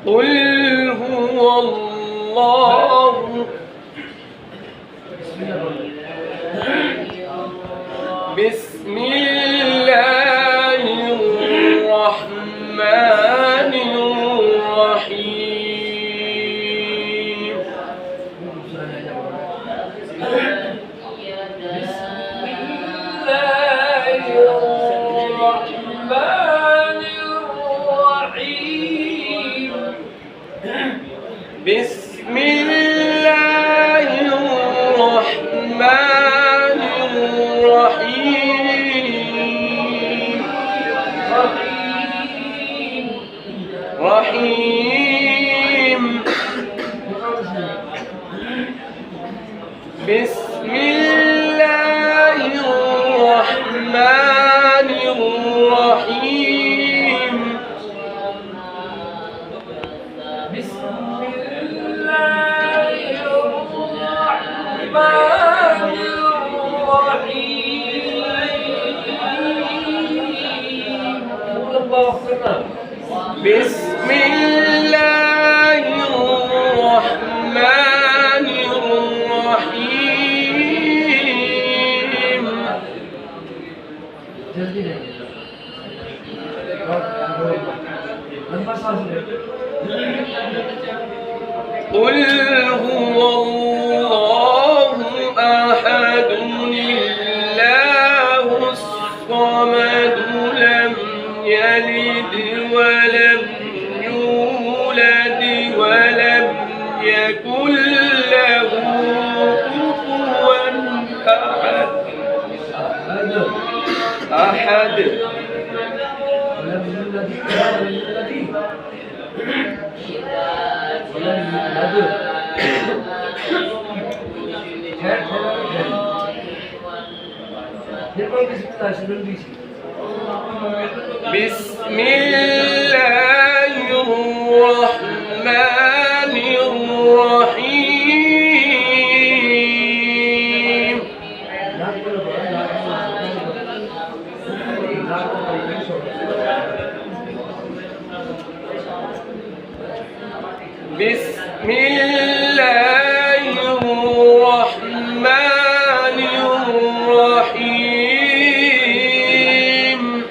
قل هو الله بسم الله الرحمن الرحيم بسم الله الرحمن الرحيم رحيم بسم الله الرحمن الرحيم بسم الله الرحمن الرحيم قل هو الله أحد الله الصمد لم يلد ولم يولد ولم يكن له كفوا أحد بسم الله الرحمن الرحيم بسم الله الرحمن الرحيم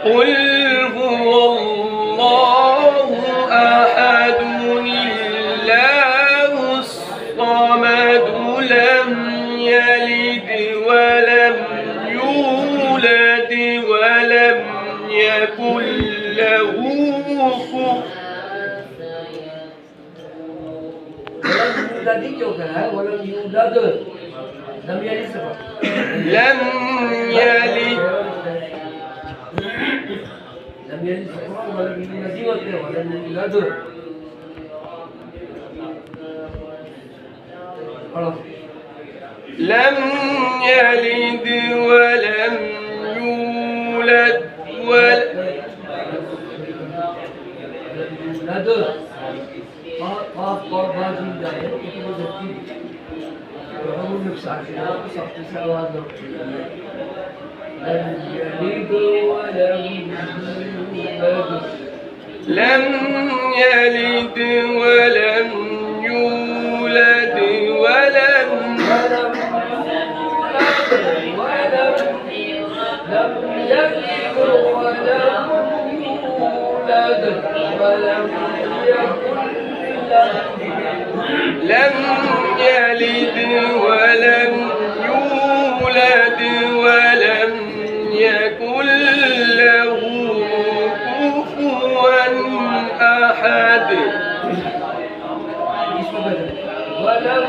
قل هو الله أحد الله الصمد لم يلد ولم يولد ولم يكن له كفوا ولم يولد لم يلد لم يلد لم يلد ولم يولد ولم يولد لم يلد ولم يولد ولم لم يلد ولم يولد ولم لم يلد ولم يولد ولم يكن له كفوا أحد ولم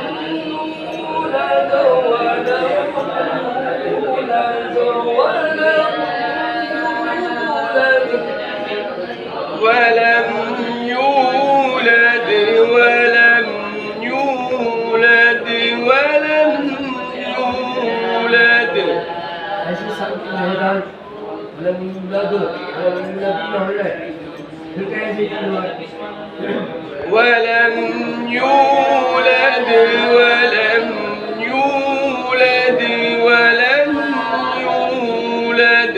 يولد ولم يولد ولم يولد ولم يولد ऐसे सब मैदान ولم يولد ولم يولد ولم يولد ولم يولد ولم يولد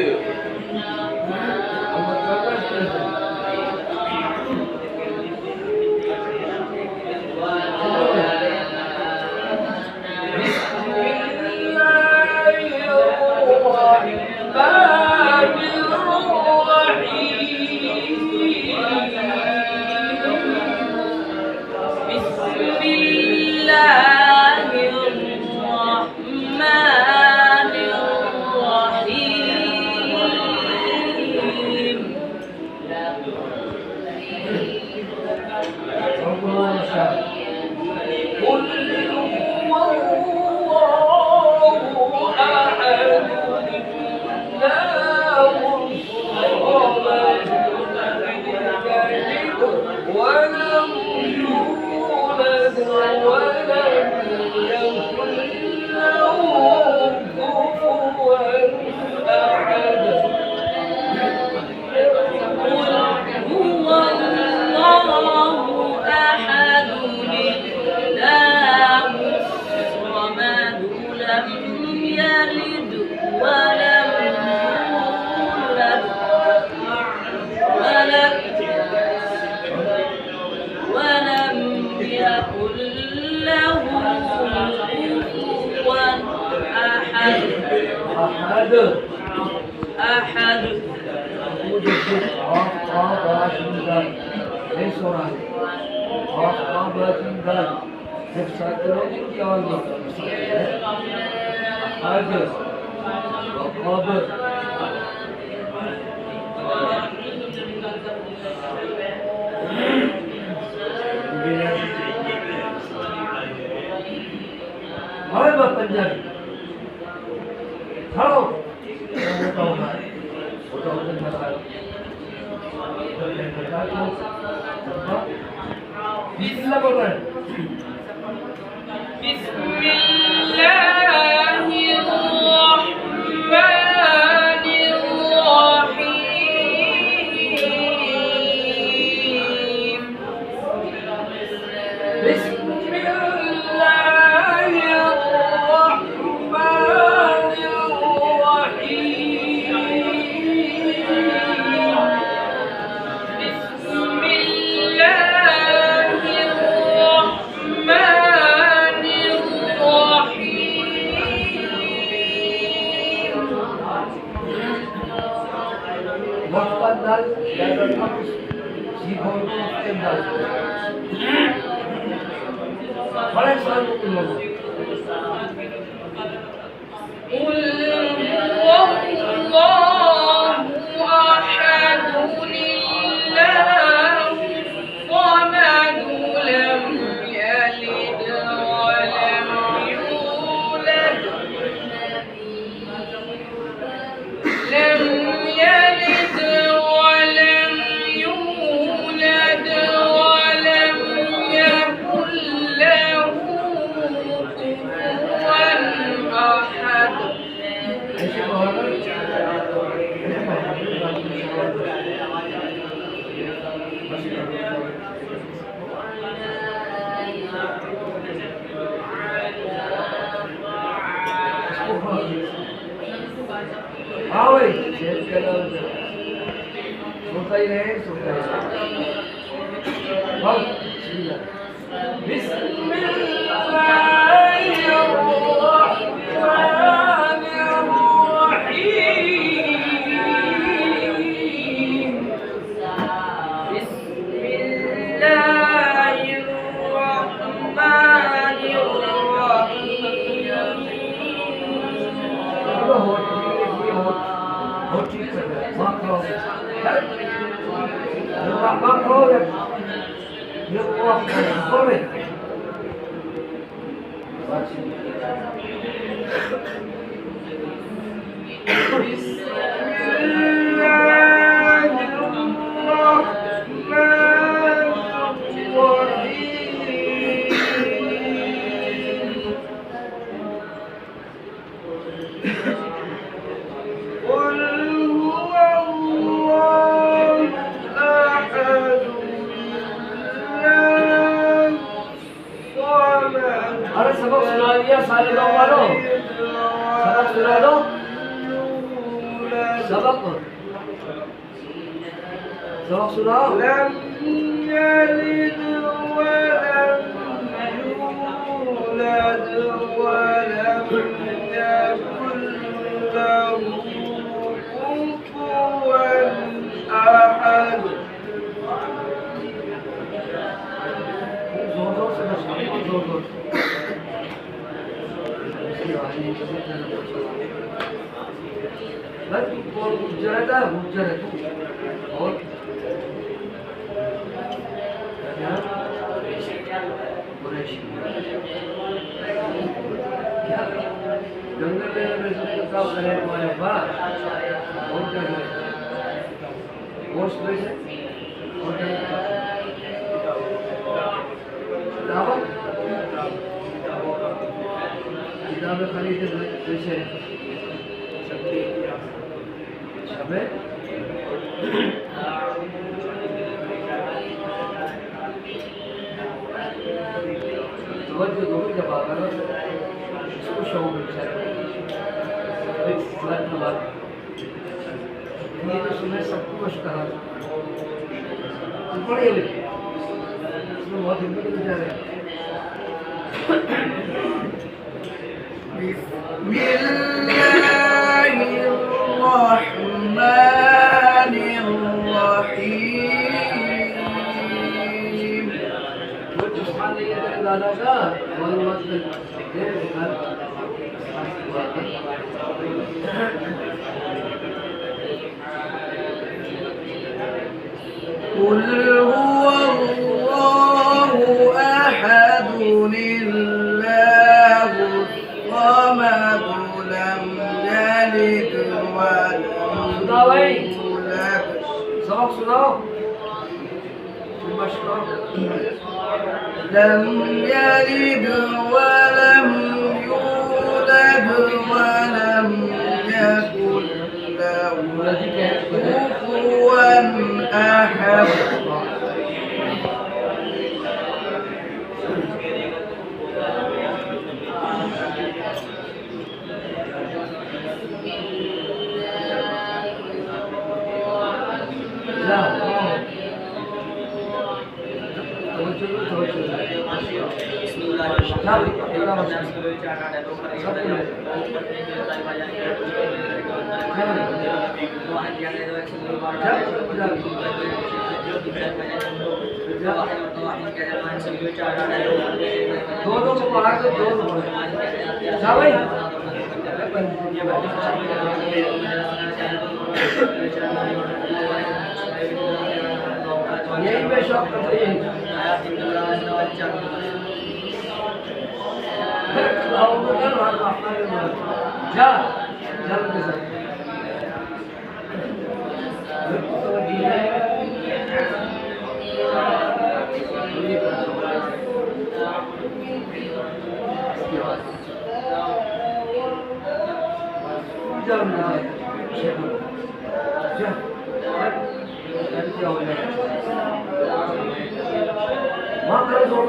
أحد قل هو الله أحد अरे सबक सुना दिया सारे गाँव वालों, सबक सुना दो, सबक सबक सुनाओ। لم يلد ولم يولد ولم يكن له كفوا أحد जोर जोर से बस जोर जोर बस और गुजरता है गुजरत और क्या कुरैशी क्या जंगल में सब काम करे तुम्हारे बाप और क्या करे और पैसे और क्या दावत किताबें खरीदे पैसे शबे तो जब आता है इसको शौक है ये तो सुने सब कुछ करा पढ़े हुए इसमें बहुत हिम्मत विचार है بسم الله الرحمن الرحيم वो जिसमान नहीं है तेरे दादा का और मत दे قل هو الله أحد الله الصمد لم يلد ولم يولد सबक सुनाओ सुनाओ لم يلد ولم يولد ولم يكن له كفوا أحد दोनों को पढ़ा दो दोनों पढ़ो जा भाई यही में शौक करते हैं जा जल के साथ माँ करो